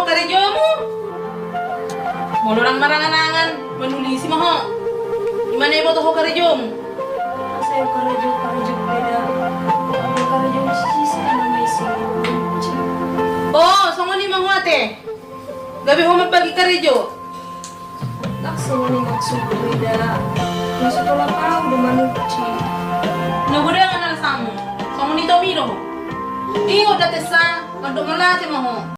karejo mo. Molorang maranganangan, manulisi mo ho. Gimana ibo to ho karejo mo? Saya karejo beda. Ako karejo sisi na may sisi. Oh, songo ni mo ate. Gabi ho magpagi karejo. Naksa ni maksud beda. Masuk ko lang ako dumanong chi. Nugude ang analasamo. Songo ni Tomiro ho. Ingo dati sa, kando malati mo ho.